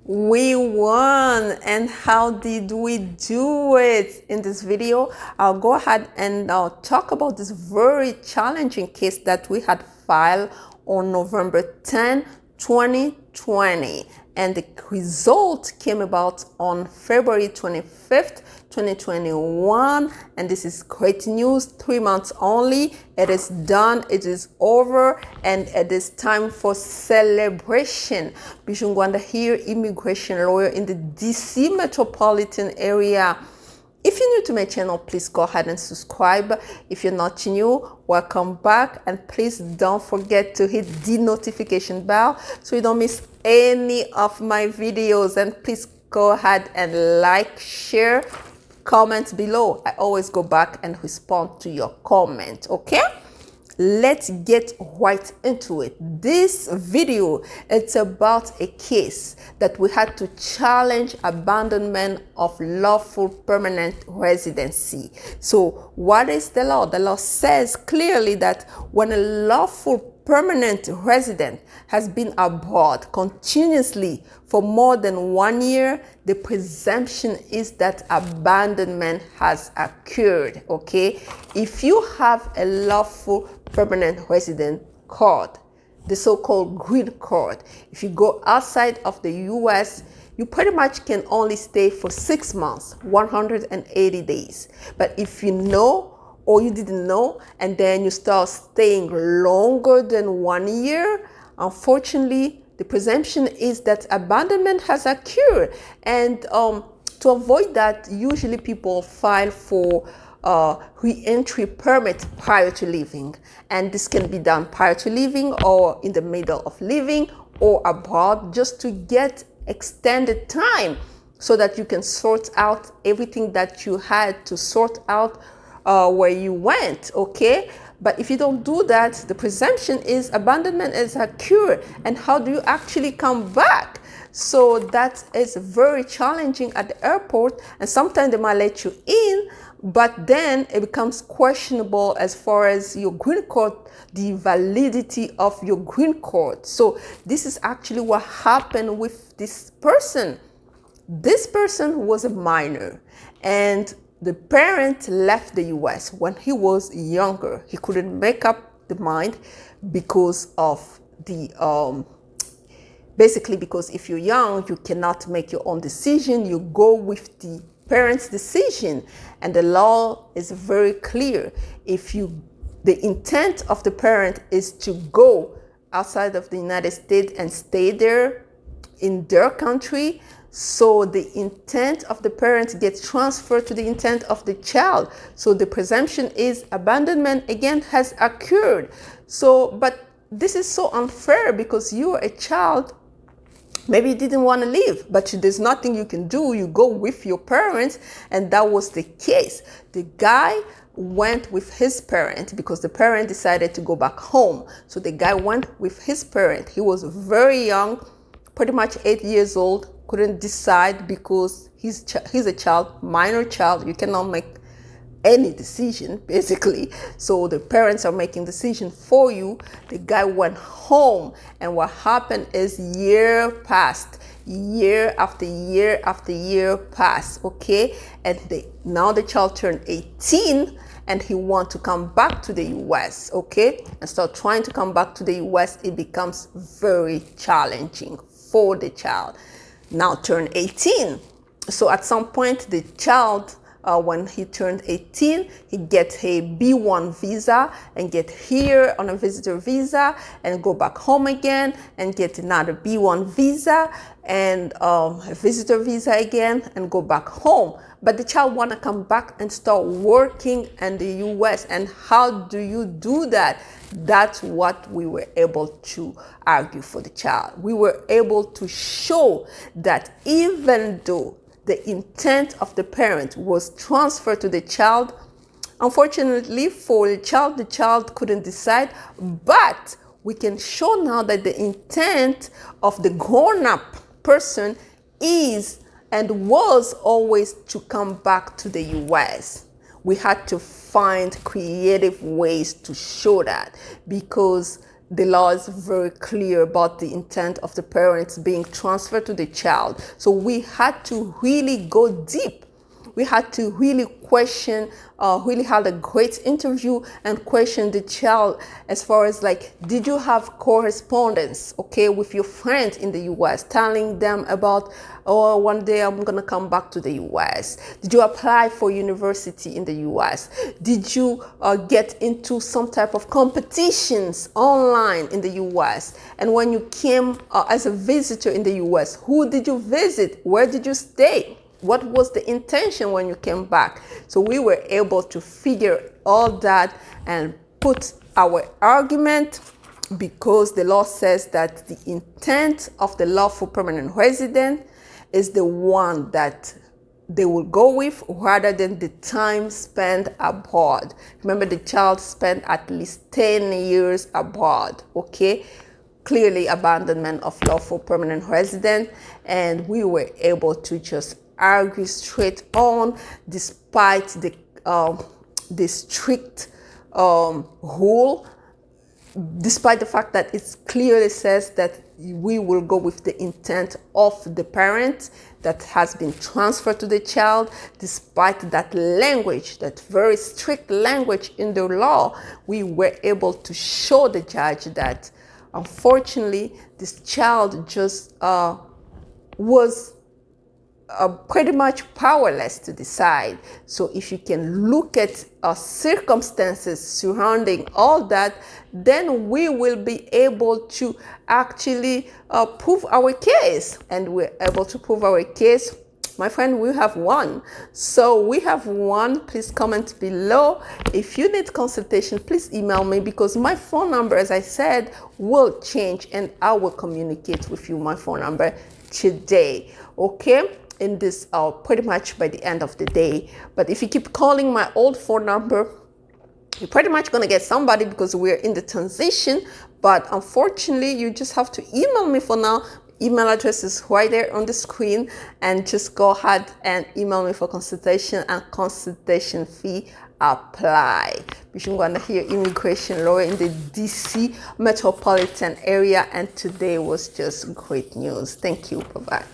We won. And how did we do it? In this video, I'll go ahead and talk about this very challenging case that we had filed on November 10, 2020. And the result came about on February 25th, 2021. And this is great news. 3 months only. It is done. It is over. And it is time for celebration. Bijoux Ngwanda here, immigration lawyer in the DC metropolitan area. If you're new to my channel, please go ahead and subscribe. If you're not new, welcome back. And please don't forget to hit the notification bell so you don't miss any of my videos. And please go ahead and like, share, comment below. I always go back and respond to your comment, okay? Let's get right into it. This video, it's about a case that we had to challenge abandonment of lawful permanent residency. So what is the law? The law says clearly that when a lawful permanent resident has been abroad continuously for more than 1 year, the presumption is that abandonment has occurred, okay? If you have a lawful permanent resident card, the so-called green card, if you go outside of the US, you pretty much can only stay for 6 months, 180 days. But if you know or you didn't know, and then you start staying longer than 1 year, unfortunately, the presumption is that abandonment has occurred. And to avoid that, usually people file for re-entry permit prior to leaving. And this can be done prior to leaving or in the middle of leaving or abroad, just to get extended time so that you can sort out everything that you had to sort out where you went, okay? But if you don't do that, the presumption is abandonment is occurred. And how do you actually come back? So that is very challenging at the airport. And sometimes they might let you in, but then it becomes questionable as far as your green card, the validity of your green card. So this is actually what happened with this person. This person was a minor, and the parent left the US when he was younger. He couldn't make up the mind because of the, basically because if you're young, you cannot make your own decision. You go with the parent's decision. And the law is very clear. If the intent of the parent is to go outside of the United States and stay there in their country, so the intent of the parent gets transferred to the intent of the child. So the presumption is abandonment again has occurred. So, but this is so unfair because you are a child. Maybe you didn't want to leave, but there's nothing you can do. You go with your parents, and that was the case. The guy went with his parent because the parent decided to go back home. So the guy went with his parent. He was very young, pretty much 8 years old. Couldn't decide because he's a child, minor child. You cannot make any decision, basically. So the parents are making decision for you. The guy went home, and what happened is year passed. Year after year after year passed, okay? And now the child turned 18, and he wants to come back to the US, okay? And start trying to come back to the US, it becomes very challenging for the child. Now turned 18. So at some point, the child, when he turned 18, he gets a B1 visa and get here on a visitor visa and go back home again and get another B1 visa and a visitor visa again and go back home. But the child want to come back and start working in the US. And how do you do that? That's what we were able to argue for the child. We were able to show that even though the intent of the parent was transferred to the child, unfortunately for the child couldn't decide, but we can show now that the intent of the grown-up person is and was always to come back to the US. We had to find creative ways to show that because the law is very clear about the intent of the parents being transferred to the child. So we had to really go deep. We had to really question, really had a great interview and question the child as far as like, did you have correspondence, okay, with your friends in the US, telling them about, oh, one day I'm gonna come back to the US? Did you apply for university in the US? Did you get into some type of competitions online in the US? And when you came as a visitor in the US, who did you visit? Where did you stay? What was the intention when you came back? So we were able to figure all that and put our argument, because the law says that the intent of the lawful permanent resident is the one that they will go with rather than the time spent abroad. Remember, the child spent at least 10 years abroad, okay? Clearly abandonment of lawful permanent resident, and we were able to just argue straight on despite the strict rule, despite the fact that it clearly says that we will go with the intent of the parent that has been transferred to the child. Despite that language, that very strict language in the law, we were able to show the judge that unfortunately this child just was pretty much powerless to decide. So if you can look at circumstances surrounding all that, then we will be able to actually prove our case. And we're able to prove our case. My friend, we have won. So we have won. Please comment below. If you need consultation, please email me, because my phone number, as I said, will change and I will communicate with you my phone number today. Okay? In this pretty much by the end of the day. But if you keep calling my old phone number, you're pretty much going to get somebody, because we're in the transition. But unfortunately, you just have to email me for now. Email address is right there on the screen, and just go ahead and email me for consultation, and consultation fee apply. Bijoux Ngwanda here, immigration lawyer in the DC metropolitan area, and today was just great news. Thank you. Bye-bye.